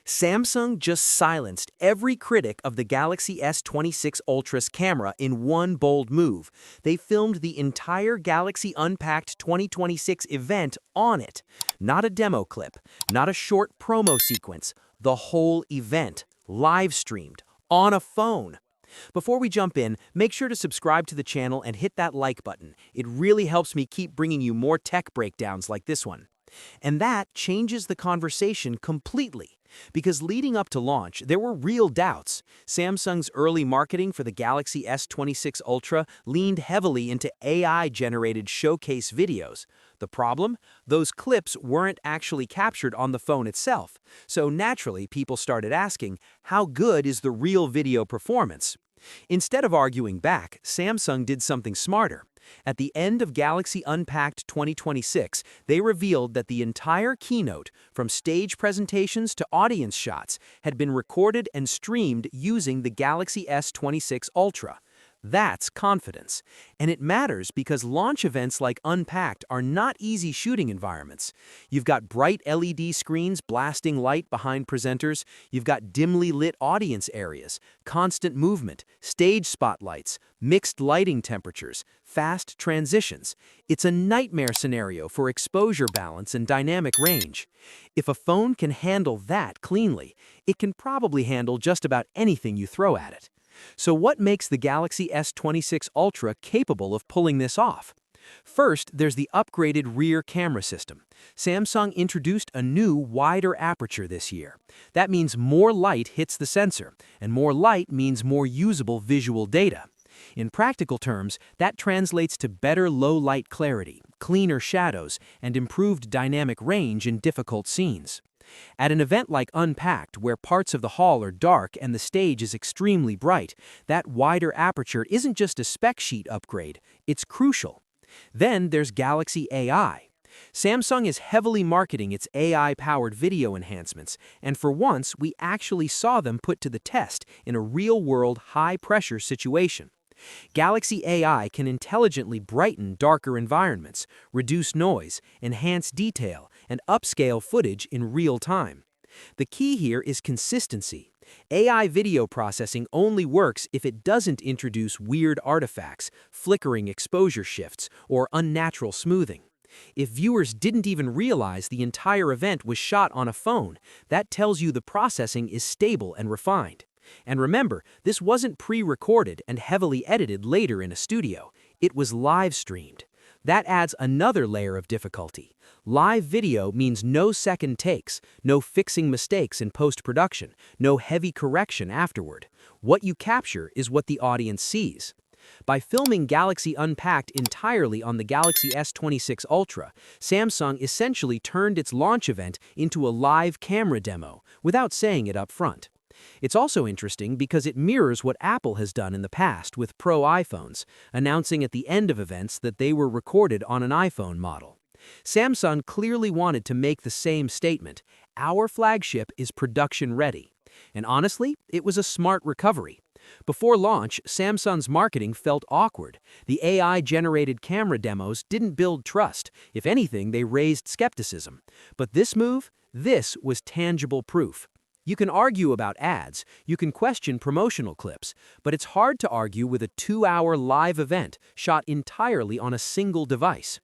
Samsung just silenced every critic of the Galaxy S26 Ultra's camera in one bold move. They filmed the entire Galaxy Unpacked 2026 event on it. Not a demo clip, not a short promo sequence, the whole event, live streamed, on a phone. Before we jump in, make sure to subscribe to the channel and hit that like button. It really helps me keep bringing you more tech breakdowns like this one. And that changes the conversation completely. Because leading up to launch, there were real doubts. Samsung's early marketing for the Galaxy S26 Ultra leaned heavily into AI-generated showcase videos. The problem? Those clips weren't actually captured on the phone itself. So naturally, people started asking, how good is the real video performance? Instead of arguing back, Samsung did something smarter. At the end of Galaxy Unpacked 2026, they revealed that the entire keynote, from stage presentations to audience shots, had been recorded and streamed using the Galaxy S26 Ultra. That's confidence. And it matters because launch events like Unpacked are not easy shooting environments. You've got bright LED screens blasting light behind presenters, you've got dimly lit audience areas, constant movement, stage spotlights, mixed lighting temperatures, fast transitions. It's a nightmare scenario for exposure balance and dynamic range. If a phone can handle that cleanly, it can probably handle just about anything you throw at it. So what makes the Galaxy S26 Ultra capable of pulling this off? First, there's the upgraded rear camera system. Samsung introduced a new, wider aperture this year. That means more light hits the sensor, and more light means more usable visual data. In practical terms, that translates to better low-light clarity, cleaner shadows, and improved dynamic range in difficult scenes. At an event like Unpacked, where parts of the hall are dark and the stage is extremely bright, that wider aperture isn't just a spec sheet upgrade, it's crucial. Then there's Galaxy AI. Samsung is heavily marketing its AI-powered video enhancements, and for once, we actually saw them put to the test in a real-world, high-pressure situation. Galaxy AI can intelligently brighten darker environments, reduce noise, enhance detail, and upscale footage in real time. The key here is consistency. AI video processing only works if it doesn't introduce weird artifacts, flickering exposure shifts, or unnatural smoothing. If viewers didn't even realize the entire event was shot on a phone, that tells you the processing is stable and refined. And remember, this wasn't pre-recorded and heavily edited later in a studio. It was live-streamed. That adds another layer of difficulty. Live video means no second takes, no fixing mistakes in post-production, no heavy correction afterward. What you capture is what the audience sees. By filming Galaxy Unpacked entirely on the Galaxy S26 Ultra, Samsung essentially turned its launch event into a live camera demo, without saying it up front. It's also interesting because it mirrors what Apple has done in the past with Pro iPhones, announcing at the end of events that they were recorded on an iPhone model. Samsung clearly wanted to make the same statement: our flagship is production ready. And honestly, it was a smart recovery. Before launch, Samsung's marketing felt awkward. The AI-generated camera demos didn't build trust. If anything, they raised skepticism. But this was tangible proof. You can argue about ads, you can question promotional clips, but it's hard to argue with a 2-hour live event shot entirely on a single device.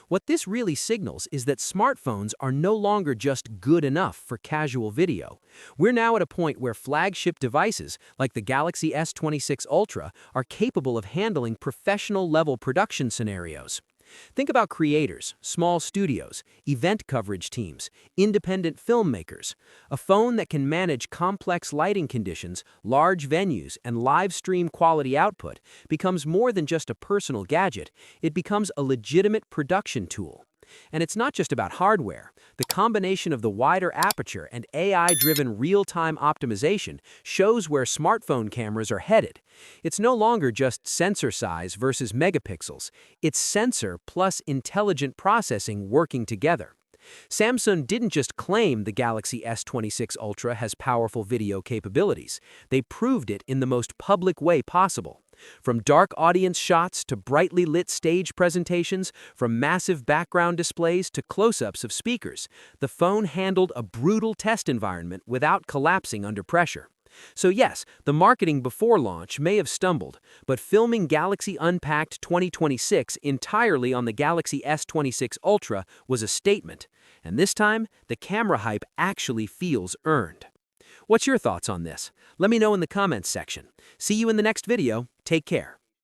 What this really signals is that smartphones are no longer just good enough for casual video. We're now at a point where flagship devices, like the Galaxy S26 Ultra, are capable of handling professional-level production scenarios. Think about creators, small studios, event coverage teams, independent filmmakers. A phone that can manage complex lighting conditions, large venues, and live stream quality output becomes more than just a personal gadget. It becomes a legitimate production tool. And it's not just about hardware. The combination of the wider aperture and AI-driven real-time optimization shows where smartphone cameras are headed. It's no longer just sensor size versus megapixels. It's sensor plus intelligent processing working together. Samsung didn't just claim the Galaxy S26 Ultra has powerful video capabilities. They proved it in the most public way possible. From dark audience shots to brightly lit stage presentations, from massive background displays to close-ups of speakers, the phone handled a brutal test environment without collapsing under pressure. So yes, the marketing before launch may have stumbled, but filming Galaxy Unpacked 2026 entirely on the Galaxy S26 Ultra was a statement, and this time, the camera hype actually feels earned. What's your thoughts on this? Let me know in the comments section. See you in the next video. Take care.